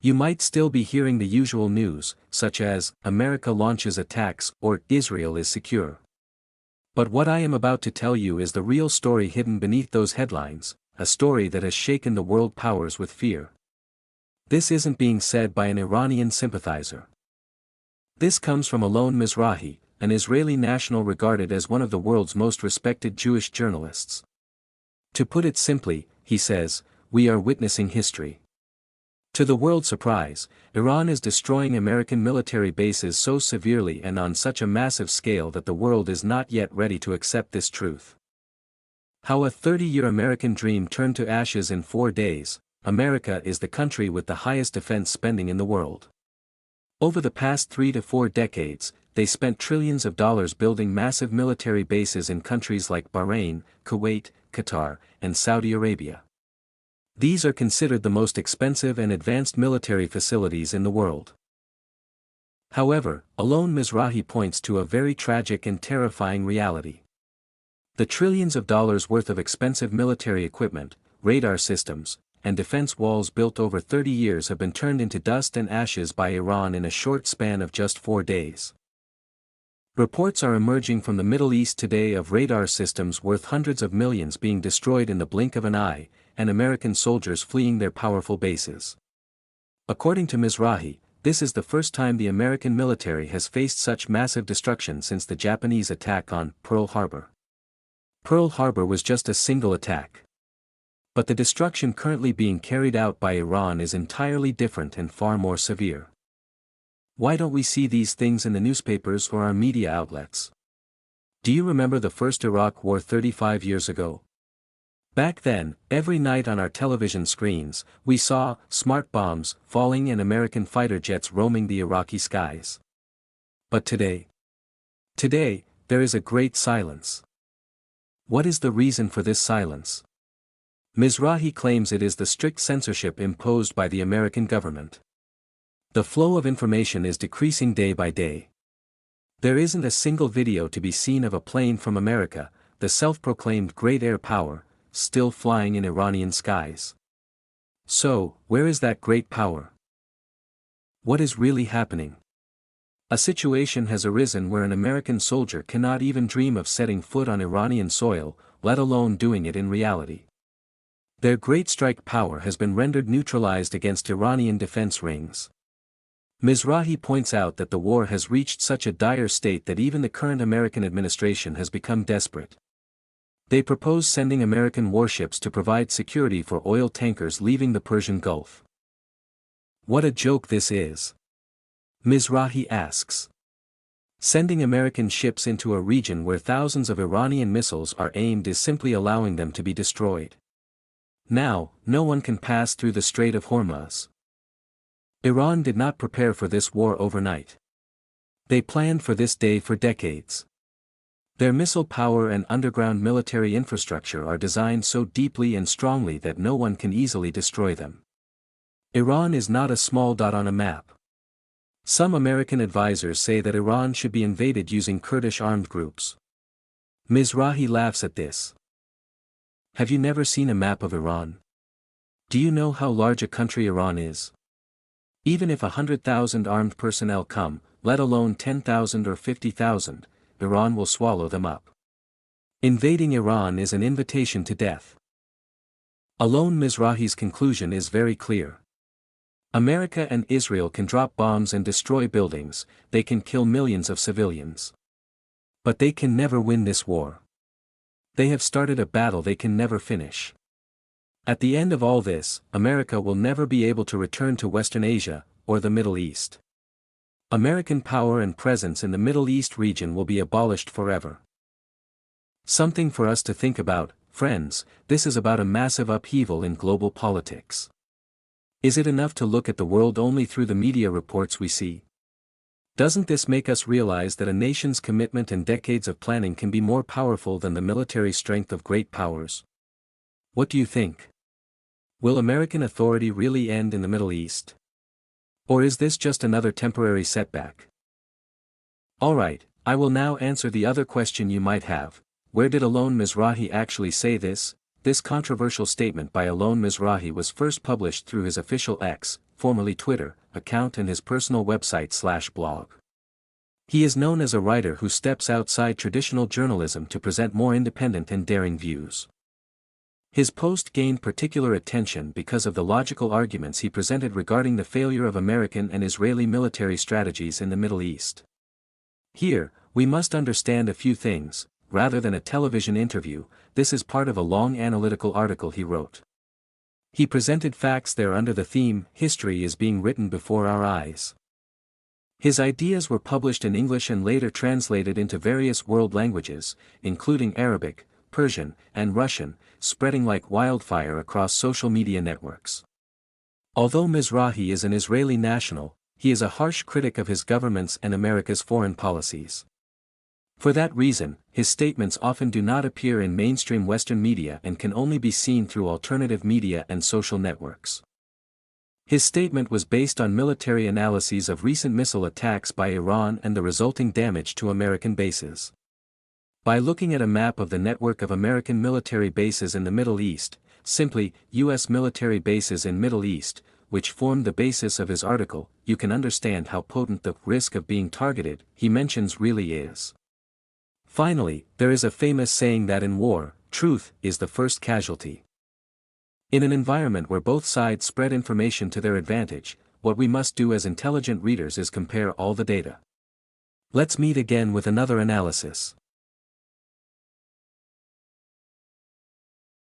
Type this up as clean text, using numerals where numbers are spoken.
You might still be hearing the usual news, such as, America launches attacks or Israel is secure. But what I am about to tell you is the real story hidden beneath those headlines, a story that has shaken the world powers with fear. This isn't being said by an Iranian sympathizer. This comes from Alon Mizrahi, an Israeli national regarded as one of the world's most respected Jewish journalists. To put it simply, he says, we are witnessing history. To the world's surprise, Iran is destroying American military bases so severely and on such a massive scale that the world is not yet ready to accept this truth. How a 30-year American dream turned to ashes in 4 days. America is the country with the highest defense spending in the world. Over the past 3 to 4 decades, they spent trillions of dollars building massive military bases in countries like Bahrain, Kuwait, Qatar, and Saudi Arabia. These are considered the most expensive and advanced military facilities in the world. However, Alon Mizrahi points to a very tragic and terrifying reality. The trillions of dollars worth of expensive military equipment, radar systems, and defense walls built over 30 years have been turned into dust and ashes by Iran in a short span of just 4 days. Reports are emerging from the Middle East today of radar systems worth hundreds of millions being destroyed in the blink of an eye, and American soldiers fleeing their powerful bases. According to Mizrahi, this is the first time the American military has faced such massive destruction since the Japanese attack on Pearl Harbor. Pearl Harbor was just a single attack. But the destruction currently being carried out by Iran is entirely different and far more severe. Why don't we see these things in the newspapers or our media outlets? Do you remember the first Iraq War 35 years ago? Back then, every night on our television screens, we saw smart bombs falling and American fighter jets roaming the Iraqi skies. But today, there is a great silence. What is the reason for this silence? Mizrahi claims it is the strict censorship imposed by the American government. The flow of information is decreasing day by day. There isn't a single video to be seen of a plane from America, the self-proclaimed great air power, still flying in Iranian skies. So, where is that great power? What is really happening? A situation has arisen where an American soldier cannot even dream of setting foot on Iranian soil, let alone doing it in reality. Their great strike power has been rendered neutralized against Iranian defense rings. Mizrahi points out that the war has reached such a dire state that even the current American administration has become desperate. They propose sending American warships to provide security for oil tankers leaving the Persian Gulf. What a joke this is! Mizrahi asks. Sending American ships into a region where thousands of Iranian missiles are aimed is simply allowing them to be destroyed. Now, no one can pass through the Strait of Hormuz. Iran did not prepare for this war overnight. They planned for this day for decades. Their missile power and underground military infrastructure are designed so deeply and strongly that no one can easily destroy them. Iran is not a small dot on a map. Some American advisors say that Iran should be invaded using Kurdish armed groups. Mizrahi laughs at this. Have you never seen a map of Iran? Do you know how large a country Iran is? Even if 100,000 armed personnel come, let alone 10,000 or 50,000, Iran will swallow them up. Invading Iran is an invitation to death. Alon Mizrahi's conclusion is very clear. America and Israel can drop bombs and destroy buildings, they can kill millions of civilians. But they can never win this war. They have started a battle they can never finish. At the end of all this, America will never be able to return to Western Asia, or the Middle East. American power and presence in the Middle East region will be abolished forever. Something for us to think about, friends. This is about a massive upheaval in global politics. Is it enough to look at the world only through the media reports we see? Doesn't this make us realize that a nation's commitment and decades of planning can be more powerful than the military strength of great powers? What do you think? Will American authority really end in the Middle East? Or is this just another temporary setback? Alright, I will now answer the other question you might have. Where did Alon Mizrahi actually say this? this controversial statement by Alon Mizrahi was first published through his official X, formerly Twitter, account and his personal website/blog. He is known as a writer who steps outside traditional journalism to present more independent and daring views. His post gained particular attention because of the logical arguments he presented regarding the failure of American and Israeli military strategies in the Middle East. Here, we must understand a few things. Rather than a television interview, this is part of a long analytical article he wrote. He presented facts there under the theme, "History is being written before our eyes." His ideas were published in English and later translated into various world languages, including Arabic, Persian, and Russian, spreading like wildfire across social media networks. Although Mizrahi is an Israeli national, he is a harsh critic of his government's and America's foreign policies. For that reason, his statements often do not appear in mainstream Western media and can only be seen through alternative media and social networks. His statement was based on military analyses of recent missile attacks by Iran and the resulting damage to American bases. By looking at a map of the network of American military bases in the Middle East, simply, U.S. military bases in Middle East, which formed the basis of his article, you can understand how potent the risk of being targeted he mentions really is. Finally, there is a famous saying that in war, truth is the first casualty. In an environment where both sides spread information to their advantage, what we must do as intelligent readers is compare all the data. Let's meet again with another analysis.